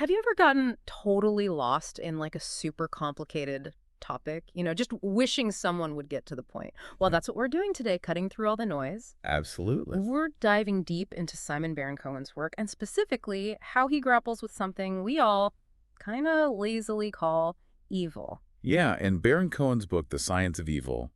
Have you ever gotten totally lost in like a super complicated topic? Just wishing someone would get to the point. Well, Yeah. that's what we're doing today, cutting through all the noise. Absolutely. We're diving deep into Simon Baron-Cohen's work and specifically how he grapples with something we all kind of lazily call evil. Yeah, and Baron-Cohen's book, The Science of Evil,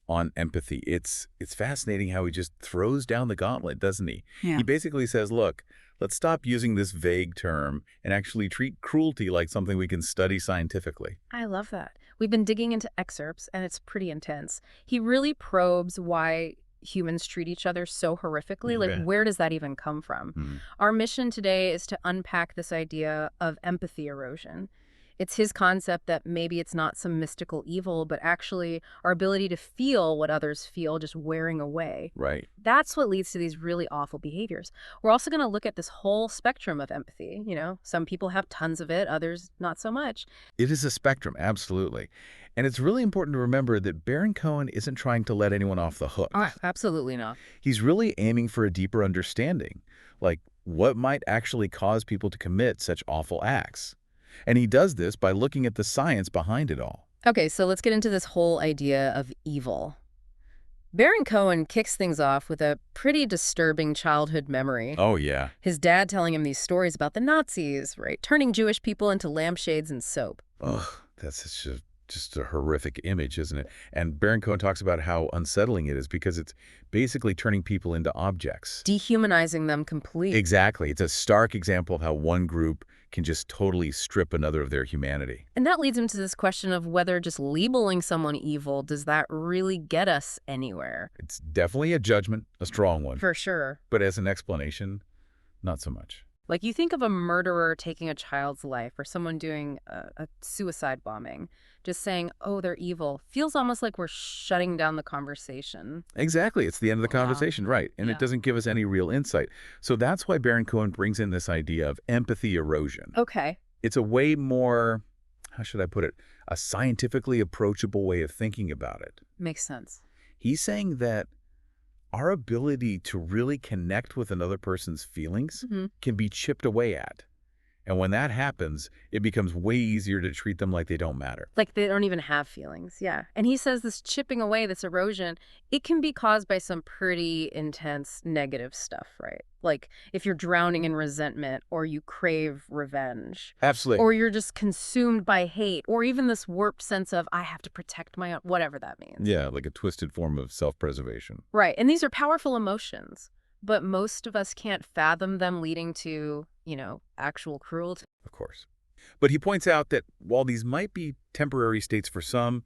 on empathy, it's fascinating how he just throws down the gauntlet, doesn't he? Yeah. He basically says, look, let's stop using this vague term and actually treat cruelty like something we can study scientifically. I love that. We've been digging into excerpts, and it's pretty intense. He really probes why humans treat each other so horrifically. Like, Okay. where does that even come from? Hmm. Our mission today is to unpack this idea of empathy erosion. It's his concept that maybe it's not some mystical evil, but actually our ability to feel what others feel just wearing away. Right. That's what leads to these really awful behaviors. We're also going to look at this whole spectrum of empathy. Some people have tons of it, others not so much. It is a spectrum, absolutely. And it's really important to remember that Baron-Cohen isn't trying to let anyone off the hook. Absolutely not. He's really aiming for a deeper understanding, like what might actually cause people to commit such awful acts. And he does this by looking at the science behind it all. Okay, so let's get into this whole idea of evil. Baron-Cohen kicks things off with a pretty disturbing childhood memory. Oh, yeah. His dad telling him these stories about the Nazis, right? Turning Jewish people into lampshades and soap. Ugh, that's just a horrific image, isn't it? And Baron-Cohen talks about how unsettling it is because it's basically turning people into objects. Dehumanizing them completely. Exactly. It's a stark example of how one group can just totally strip another of their humanity. And that leads him to this question of whether just labeling someone evil, does that really get us anywhere? It's definitely a judgment, a strong one. For sure. But as an explanation, not so much. Like, you think of a murderer taking a child's life or someone doing a suicide bombing, just saying, oh, they're evil, feels almost like we're shutting down the conversation. Exactly. It's the end of the Wow. conversation, right? And Yeah. it doesn't give us any real insight. So that's why Baron-Cohen brings in this idea of empathy erosion. Okay. It's a way more, how should I put it, a scientifically approachable way of thinking about it. Makes sense. He's saying that our ability to really connect with another person's feelings can be chipped away at. And when that happens, it becomes way easier to treat them like they don't matter. Like they don't even have feelings. Yeah. And he says this chipping away, this erosion, it can be caused by some pretty intense negative stuff, right? Like if you're drowning in resentment or you crave revenge. Absolutely. Or you're just consumed by hate, or even this warped sense of, I have to protect my own, whatever that means. Yeah, like a twisted form of self-preservation. Right. And these are powerful emotions, but most of us can't fathom them leading to, actual cruelty. Of course. But he points out that while these might be temporary states for some,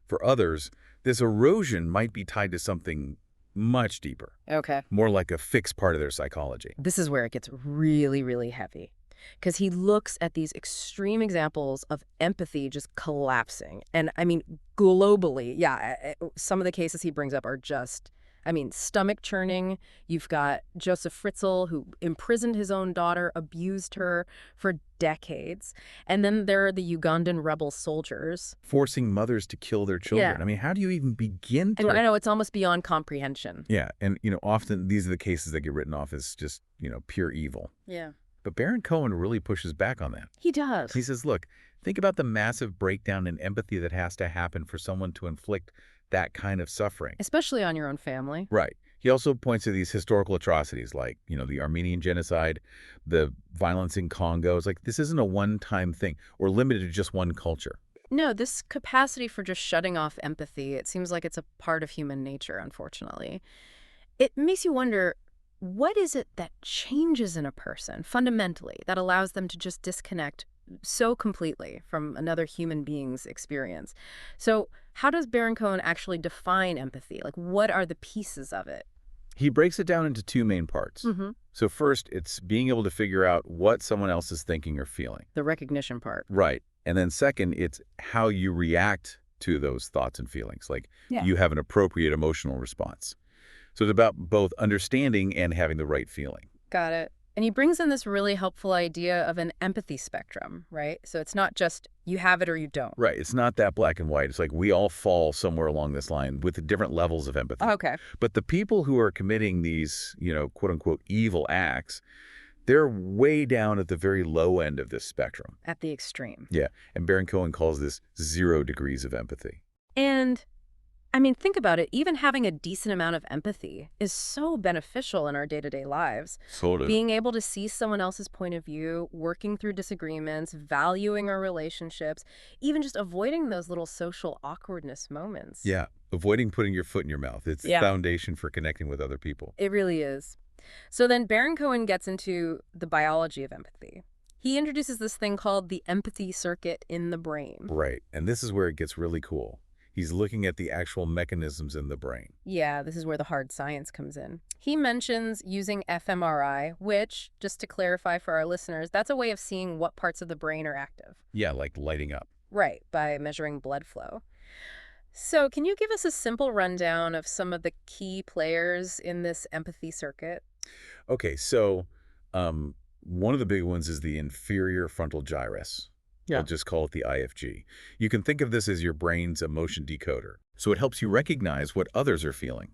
for others, this erosion might be tied to something much deeper, Okay. more like a fixed part of their psychology. This is where it gets really, really heavy. Because he looks at these extreme examples of empathy just collapsing. And I mean, globally, yeah, some of the cases he brings up are just, stomach churning. You've got Joseph Fritzl, who imprisoned his own daughter, abused her for decades. And then there are the Ugandan rebel soldiers. Forcing mothers to kill their children. Yeah. I mean, how do you even begin to... And I know it's almost beyond comprehension. Yeah, and, often these are the cases that get written off as just, pure evil. Yeah. But Baron-Cohen really pushes back on that. He does. He says, look, think about the massive breakdown in empathy that has to happen for someone to inflict that kind of suffering. Especially on your own family. Right. He also points to these historical atrocities like, the Armenian genocide, the violence in Congo. It's like, this isn't a one-time thing or limited to just one culture. No, this capacity for just shutting off empathy, it seems like it's a part of human nature, unfortunately. It makes you wonder, what is it that changes in a person fundamentally that allows them to just disconnect so completely from another human being's experience? So how does Baron-Cohen actually define empathy? Like, what are the pieces of it? He breaks it down into two main parts. So first, it's being able to figure out what someone else is thinking or feeling. The recognition part. Right. And then second, it's how you react to those thoughts and feelings. Like, Yeah. you have an appropriate emotional response. So it's about both understanding and having the right feeling. Got it. And he brings in this really helpful idea of an empathy spectrum, right? So it's not just you have it or you don't. Right. It's not that black and white. It's like we all fall somewhere along this line with different levels of empathy. Okay. But the people who are committing these, quote unquote, evil acts, They're way down at the very low end of this spectrum. At the extreme. Yeah, and Baron-Cohen calls this 0 degrees of empathy. And I mean, think about it. Even having a decent amount of empathy is so beneficial in our day-to-day lives. Sort of. Being able to see someone else's point of view, working through disagreements, valuing our relationships, even just avoiding those little social awkwardness moments. Yeah, avoiding putting your foot in your mouth. It's the foundation for connecting with other people. It really is. So then Baron-Cohen gets into the biology of empathy. He introduces this thing called the empathy circuit in the brain. Right, and this is where it gets really cool. He's looking at the actual mechanisms in the brain. Yeah, this is where the hard science comes in. He mentions using fMRI, which, just to clarify for our listeners, that's a way of seeing what parts of the brain are active. Yeah, like lighting up. Right, by measuring blood flow. So can you give us a simple rundown of some of the key players in this empathy circuit? Okay, so one of the big ones is the inferior frontal gyrus. Yeah. I'll just call it the IFG. You can think of this as your brain's emotion decoder. So it helps you recognize what others are feeling.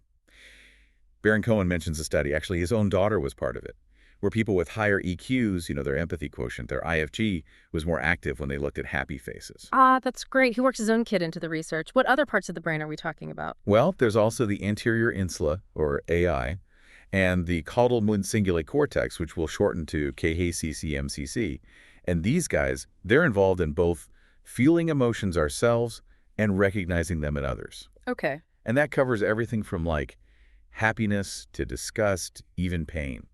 Baron-Cohen mentions a study, actually his own daughter was part of it, where people with higher EQs, their empathy quotient, their IFG, was more active when they looked at happy faces. Ah, that's great. He works his own kid into the research. What other parts of the brain are we talking about? Well, there's also the anterior insula, or AI, and the caudal cingulate cortex, which we'll shorten to KACC-MCC. And these guys, they're involved in both feeling emotions ourselves and recognizing them in others. Okay. And that covers everything from like happiness to disgust, even pain.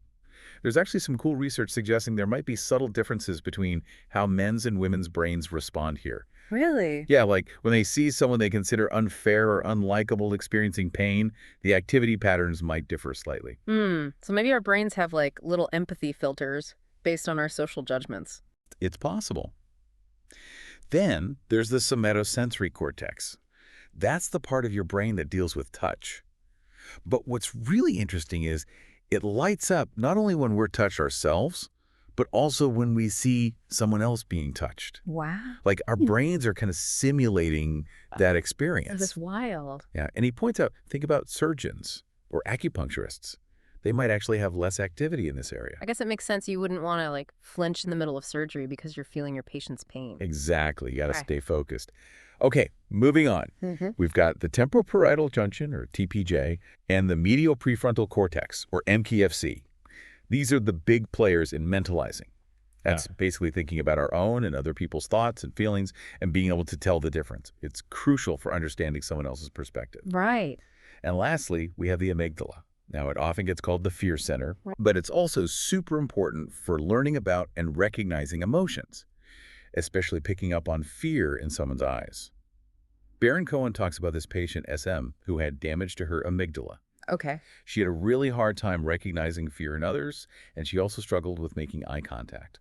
There's actually some cool research suggesting there might be subtle differences between how men's and women's brains respond here. Really? Yeah, like when they see someone they consider unfair or unlikable experiencing pain, the activity patterns might differ slightly. So maybe our brains have like little empathy filters based on our social judgments. It's possible. Then there's the somatosensory cortex. That's the part of your brain that deals with touch. But what's really interesting is it lights up not only when we're touched ourselves, but also when we see someone else being touched. Wow. Like our brains are kind of simulating that experience. That's wild. Yeah, and he points out, think about surgeons or acupuncturists. They might actually have less activity in this area. I guess it makes sense you wouldn't want to like flinch in the middle of surgery because you're feeling your patient's pain. Exactly. You got to Okay. stay focused. Okay, moving on. Mm-hmm. We've got the temporoparietal junction, or TPJ, and the medial prefrontal cortex, or MPFC. These are the big players in mentalizing. That's basically thinking about our own and other people's thoughts and feelings and being able to tell the difference. It's crucial for understanding someone else's perspective. Right. And lastly, we have the amygdala. Now, it often gets called the fear center, Right. but it's also super important for learning about and recognizing emotions, especially picking up on fear in someone's eyes. Baron-Cohen talks about this patient, SM, who had damage to her amygdala. Okay. She had a really hard time recognizing fear in others, and she also struggled with making eye contact.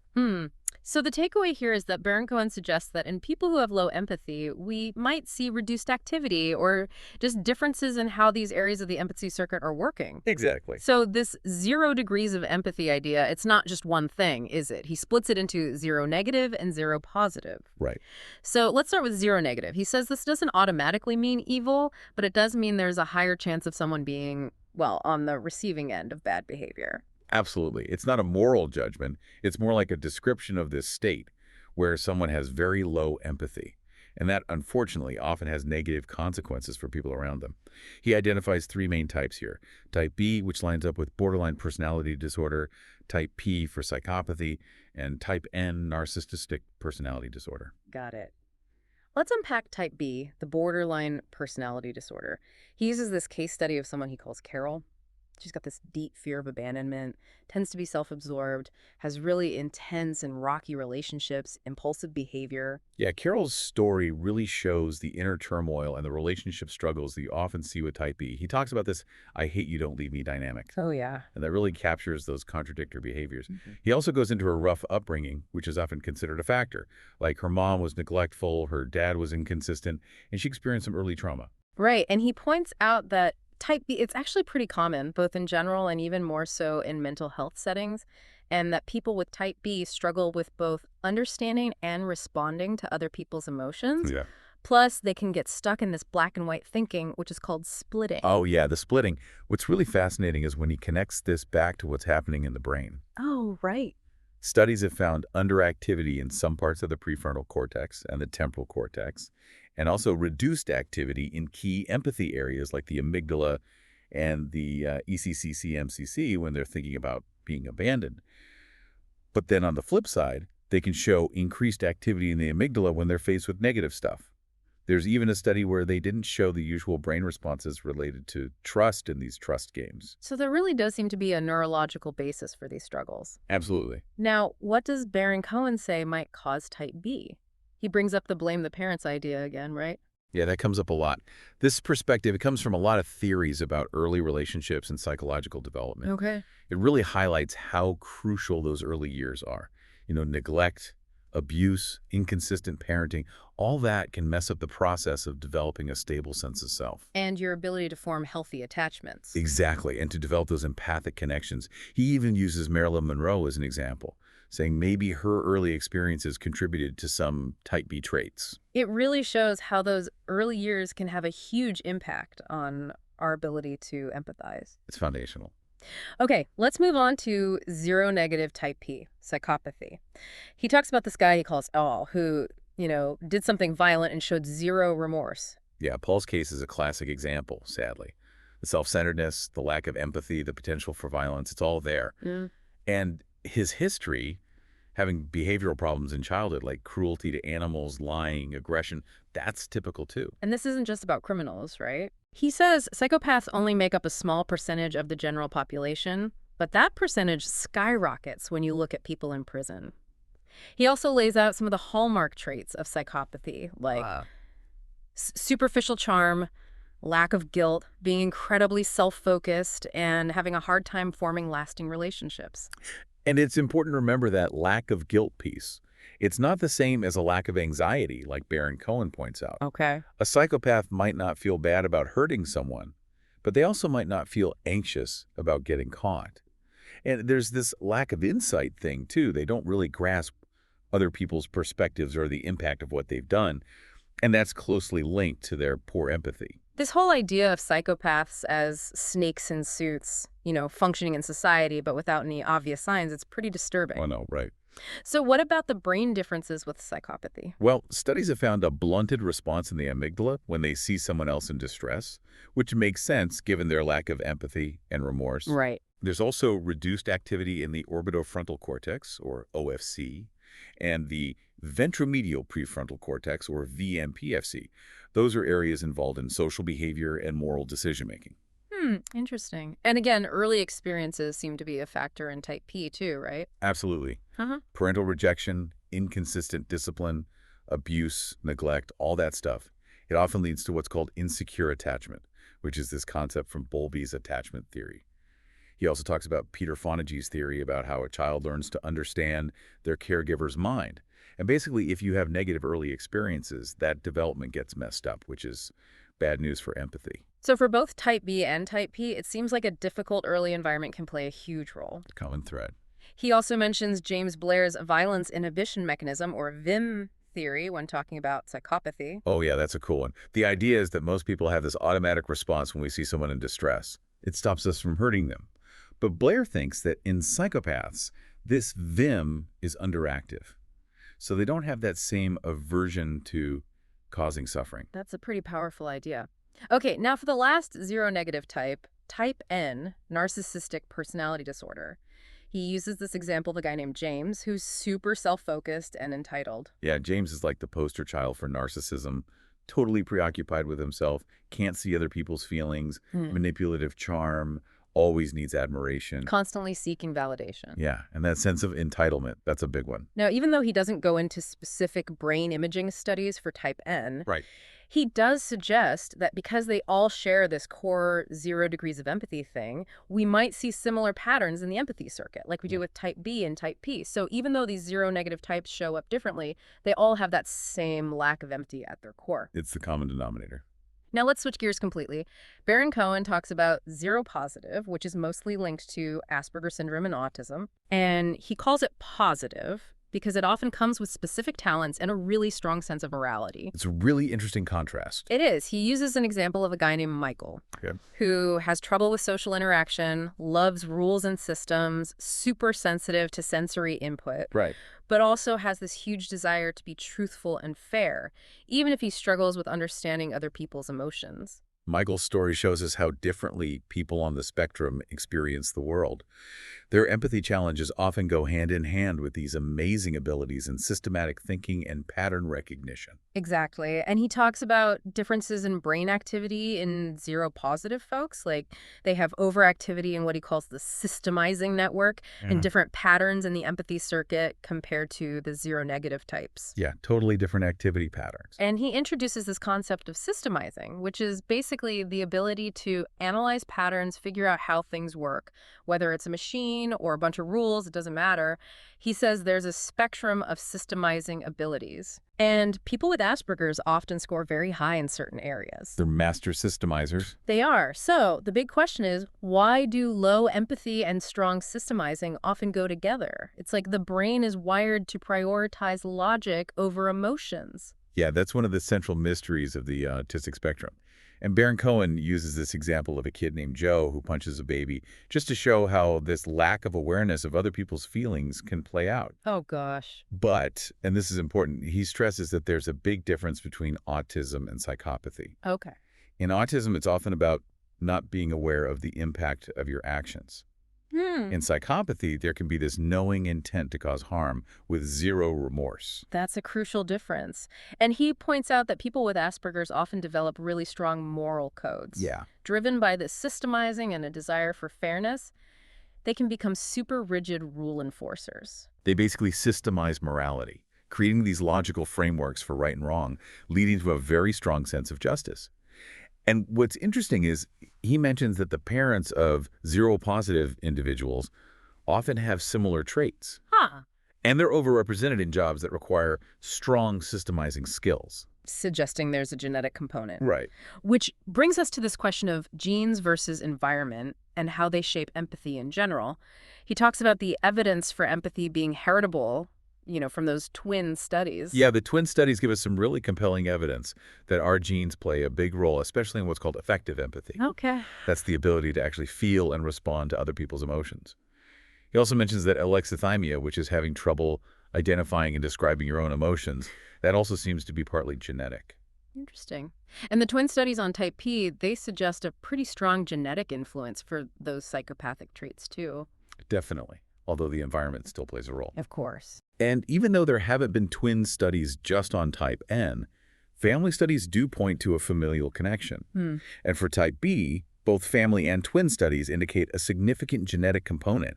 So the takeaway here is that Baron-Cohen suggests that in people who have low empathy, we might see reduced activity or just differences in how these areas of the empathy circuit are working. Exactly. So this 0 degrees of empathy idea, it's not just one thing, is it? He splits it into 0 negative and 0 positive. Right. So let's start with 0 negative. He says this doesn't automatically mean evil, but it does mean there's a higher chance of someone being, well, on the receiving end of bad behavior. Absolutely. It's not a moral judgment. It's more like a description of this state where someone has very low empathy. And that, unfortunately, often has negative consequences for people around them. He identifies 3 main types here. Type B, which lines up with borderline personality disorder, type P for psychopathy, and type N, narcissistic personality disorder. Got it. Let's unpack type B, the borderline personality disorder. He uses this case study of someone he calls Carol. She's got this deep fear of abandonment, tends to be self-absorbed, has really intense and rocky relationships, impulsive behavior. Yeah, Carol's story really shows the inner turmoil and the relationship struggles that you often see with type B. He talks about this "I hate you, don't leave me" dynamic. Oh, yeah. And that really captures those contradictory behaviors. Mm-hmm. He also goes into her rough upbringing, which is often considered a factor. Like her mom was neglectful, her dad was inconsistent, and she experienced some early trauma. Right. And he points out that type B, it's actually pretty common, both in general and even more so in mental health settings, and that people with type B struggle with both understanding and responding to other people's emotions. Yeah. Plus, they can get stuck in this black and white thinking, which is called splitting. Oh, yeah, the splitting. What's really fascinating is when he connects this back to what's happening in the brain. Oh, right. Studies have found underactivity in some parts of the prefrontal cortex and the temporal cortex, and also reduced activity in key empathy areas like the amygdala and the ECCC-MCC when they're thinking about being abandoned. But then on the flip side, they can show increased activity in the amygdala when they're faced with negative stuff. There's even a study where they didn't show the usual brain responses related to trust in these trust games. So there really does seem to be a neurological basis for these struggles. Absolutely. Now, what does Baron-Cohen say might cause type B? He brings up the blame the parents idea again, right? Yeah, that comes up a lot. This perspective, it comes from a lot of theories about early relationships and psychological development. Okay. It really highlights how crucial those early years are. Neglect, abuse, inconsistent parenting, all that can mess up the process of developing a stable sense of self. And your ability to form healthy attachments. Exactly, and to develop those empathic connections. He even uses Marilyn Monroe as an example, saying maybe her early experiences contributed to some type B traits. It really shows how those early years can have a huge impact on our ability to empathize. It's foundational. Okay, let's move on to zero-negative type P, psychopathy. He talks about this guy he calls Al, who, did something violent and showed zero remorse. Yeah, Paul's case is a classic example, sadly. The self-centeredness, the lack of empathy, the potential for violence, it's all there. Mm. And his history, having behavioral problems in childhood, like cruelty to animals, lying, aggression, that's typical too. And this isn't just about criminals, right? He says psychopaths only make up a small percentage of the general population, but that percentage skyrockets when you look at people in prison. He also lays out some of the hallmark traits of psychopathy, like superficial charm, lack of guilt, being incredibly self-focused, and having a hard time forming lasting relationships. And it's important to remember that lack of guilt piece. It's not the same as a lack of anxiety, like Baron-Cohen points out. Okay. A psychopath might not feel bad about hurting someone, but they also might not feel anxious about getting caught. And there's this lack of insight thing, too. They don't really grasp other people's perspectives or the impact of what they've done, and that's closely linked to their poor empathy. This whole idea of psychopaths as snakes in suits, functioning in society but without any obvious signs, it's pretty disturbing. Oh, no, right. So what about the brain differences with psychopathy? Well, studies have found a blunted response in the amygdala when they see someone else in distress, which makes sense given their lack of empathy and remorse. Right. There's also reduced activity in the orbitofrontal cortex, or OFC, and the ventromedial prefrontal cortex, or VMPFC. Those are areas involved in social behavior and moral decision-making. Interesting. And again, early experiences seem to be a factor in type P too, right? Absolutely. Uh-huh. Parental rejection, inconsistent discipline, abuse, neglect, all that stuff. It often leads to what's called insecure attachment, which is this concept from Bowlby's attachment theory. He also talks about Peter Fonagy's theory about how a child learns to understand their caregiver's mind. And basically, if you have negative early experiences, that development gets messed up, which is bad news for empathy. So for both type B and type P, it seems like a difficult early environment can play a huge role. Common thread. He also mentions James Blair's violence inhibition mechanism, or VIM theory, when talking about psychopathy. Oh, yeah, that's a cool one. The idea is that most people have this automatic response when we see someone in distress. It stops us from hurting them. But Blair thinks that in psychopaths, this VIM is underactive. So they don't have that same aversion to causing suffering. That's a pretty powerful idea. Okay, now for the last zero-negative type, type N, narcissistic personality disorder. He uses this example of a guy named James, who's super self-focused and entitled. Yeah, James is like the poster child for narcissism, totally preoccupied with himself, can't see other people's feelings, manipulative charm, always needs admiration. Constantly seeking validation. Yeah, and that sense of entitlement, that's a big one. Now, even though he doesn't go into specific brain imaging studies for type N, Right. he does suggest that because they all share this core 0 degrees of empathy thing, we might see similar patterns in the empathy circuit, like we do with type B and type P. So even though these zero-negative types show up differently, they all have that same lack of empathy at their core. It's the common denominator. Now let's switch gears completely. Baron-Cohen talks about zero-positive, which is mostly linked to Asperger Syndrome and autism, and he calls it positive because it often comes with specific talents and a really strong sense of morality. It's a really interesting contrast. It is. He uses an example of a guy named Michael, Okay. who has trouble with social interaction, loves rules and systems, super sensitive to sensory input, Right. but also has this huge desire to be truthful and fair, even if he struggles with understanding other people's emotions. Michael's story shows us how differently people on the spectrum experience the world. Their empathy challenges often go hand in hand with these amazing abilities in systematic thinking and pattern recognition. Exactly. And he talks about differences in brain activity in zero-positive folks. Like, they have overactivity in what he calls the systemizing network and different patterns in the empathy circuit compared to the zero-negative types. Yeah, totally different activity patterns. And he introduces this concept of systemizing, which is basically the ability to analyze patterns, figure out how things work, whether it's a machine or a bunch of rules, it doesn't matter. He says there's a spectrum of systemizing abilities. And people with Asperger's often score very high in certain areas. They're master systemizers. They are. So the big question is, why do low empathy and strong systemizing often go together? It's like the brain is wired to prioritize logic over emotions. Yeah, that's one of the central mysteries of the autistic spectrum. And Baron-Cohen uses this example of a kid named Joe who punches a baby just to show how this lack of awareness of other people's feelings can play out. Oh, gosh. But, and this is important, he stresses that there's a big difference between autism and psychopathy. Okay. In autism, it's often about not being aware of the impact of your actions. In psychopathy, there can be this knowing intent to cause harm with zero remorse. That's a crucial difference. And he points out that people with Asperger's often develop really strong moral codes. Yeah. Driven by this systemizing and a desire for fairness, they can become super rigid rule enforcers. They basically systemize morality, creating these logical frameworks for right and wrong, leading to a very strong sense of justice. And what's interesting is he mentions that the parents of zero-positive individuals often have similar traits. Huh. And they're overrepresented in jobs that require strong systemizing skills. Suggesting there's a genetic component. Right. Which brings us to this question of genes versus environment and how they shape empathy in general. He talks about the evidence for empathy being heritable, from those twin studies. Yeah, the twin studies give us some really compelling evidence that our genes play a big role, especially in what's called affective empathy. Okay. That's the ability to actually feel and respond to other people's emotions. He also mentions that alexithymia, which is having trouble identifying and describing your own emotions, that also seems to be partly genetic. Interesting. And the twin studies on type P, they suggest a pretty strong genetic influence for those psychopathic traits, too. Definitely, although the environment still plays a role. Of course. And even though there haven't been twin studies just on type N, family studies do point to a familial connection. And for type B, both family and twin studies indicate a significant genetic component,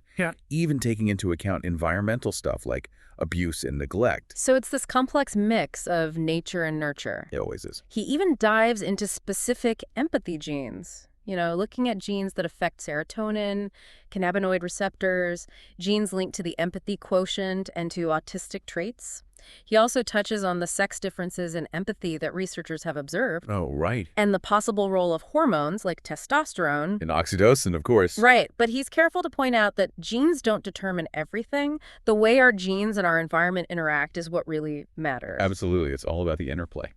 even taking into account environmental stuff like abuse and neglect. So it's this complex mix of nature and nurture. It always is. He even dives into specific empathy genes. Looking at genes that affect serotonin, cannabinoid receptors, genes linked to the empathy quotient and to autistic traits. He also touches on the sex differences in empathy that researchers have observed. Oh, right. And the possible role of hormones like testosterone. And oxytocin, of course. Right, but he's careful to point out that genes don't determine everything. The way our genes and our environment interact is what really matters. Absolutely. It's all about the interplay.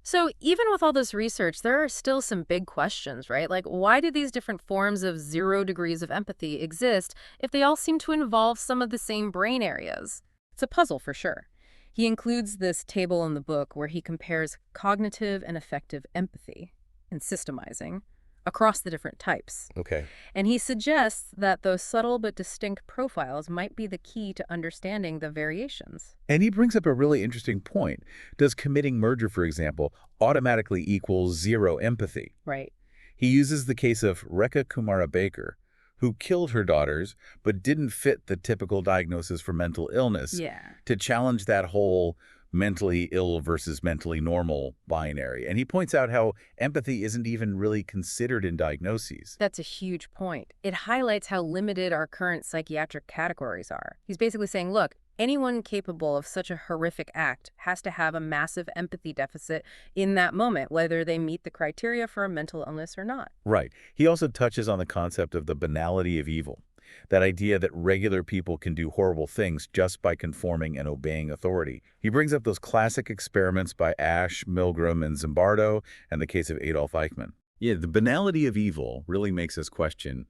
So even with all this research, there are still some big questions, right? Like, why do these different forms of 0 degrees of empathy exist if they all seem to involve some of the same brain areas? It's a puzzle for sure. He includes this table in the book where he compares cognitive and affective empathy and systemizing across the different types. Okay. And he suggests that those subtle but distinct profiles might be the key to understanding the variations. And he brings up a really interesting point. Does committing murder, for example, automatically equal 0 empathy? Right. He uses the case of Rekha Kumara Baker, who killed her daughters but didn't fit the typical diagnosis for mental illness, to challenge that whole mentally ill versus mentally normal binary. And he points out how empathy isn't even really considered in diagnoses. That's a huge point. It highlights how limited our current psychiatric categories are. He's basically saying, look, anyone capable of such a horrific act has to have a massive empathy deficit in that moment, whether they meet the criteria for a mental illness or not. Right. He also touches on the concept of the banality of evil. That idea that regular people can do horrible things just by conforming and obeying authority. He brings up those classic experiments by Ash, Milgram, and Zimbardo, and the case of Adolf Eichmann. Yeah, the banality of evil really makes us question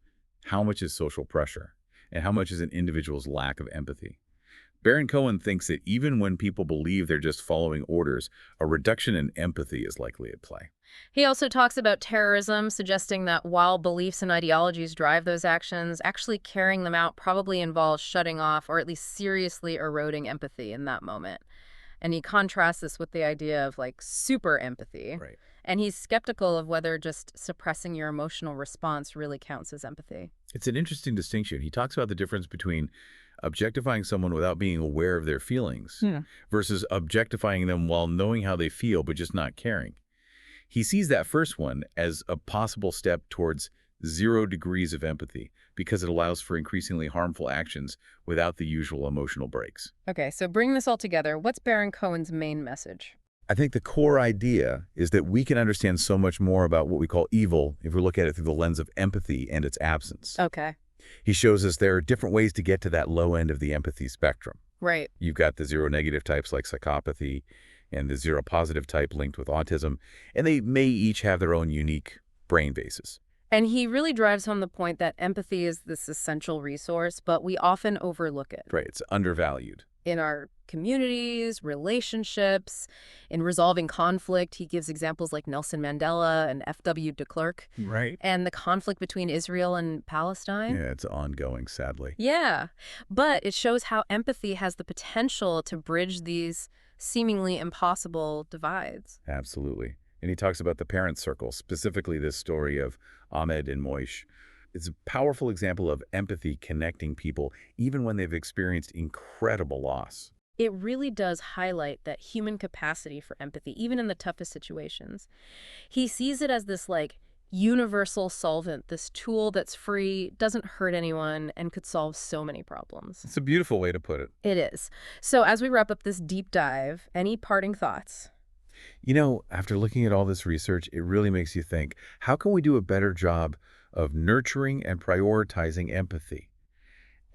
how much is social pressure and how much is an individual's lack of empathy. Baron-Cohen thinks that even when people believe they're just following orders, a reduction in empathy is likely at play. He also talks about terrorism, suggesting that while beliefs and ideologies drive those actions, actually carrying them out probably involves shutting off or at least seriously eroding empathy in that moment. And he contrasts this with the idea of like super empathy. Right. And he's skeptical of whether just suppressing your emotional response really counts as empathy. It's an interesting distinction. He talks about the difference between objectifying someone without being aware of their feelings versus objectifying them while knowing how they feel but just not caring. He sees that first one as a possible step towards 0 degrees of empathy because it allows for increasingly harmful actions without the usual emotional breaks. Okay, so bring this all together. What's Baron-Cohen's main message? I think the core idea is that we can understand so much more about what we call evil if we look at it through the lens of empathy and its absence. Okay. He shows us there are different ways to get to that low end of the empathy spectrum. Right. You've got the 0 negative types like psychopathy and the 0 positive type linked with autism, and they may each have their own unique brain bases. And he really drives home the point that empathy is this essential resource, but we often overlook it. Right, it's undervalued. In our communities, relationships, in resolving conflict. He gives examples like Nelson Mandela and F.W. de Klerk. Right. And the conflict between Israel and Palestine. Yeah, it's ongoing, sadly. Yeah, but it shows how empathy has the potential to bridge these seemingly impossible divides. Absolutely. And he talks about the parent circle, specifically this story of Ahmed and Moish. It's a powerful example of empathy connecting people, even when they've experienced incredible loss. It really does highlight that human capacity for empathy, even in the toughest situations. He sees it as this, like, universal solvent, this tool that's free, doesn't hurt anyone, and could solve so many problems. It's a beautiful way to put it. It is. So as we wrap up this deep dive, any parting thoughts? You know, after looking at all this research, it really makes you think, how can we do a better job of nurturing and prioritizing empathy?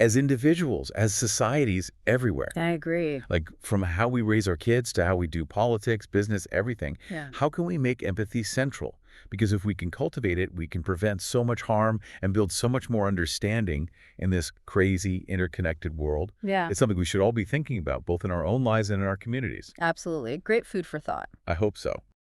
As individuals, as societies everywhere. I agree. Like from how we raise our kids to how we do politics, business, everything. Yeah. How can we make empathy central? Because if we can cultivate it, we can prevent so much harm and build so much more understanding in this crazy, interconnected world. Yeah. It's something we should all be thinking about, both in our own lives and in our communities. Absolutely. Great food for thought. I hope so.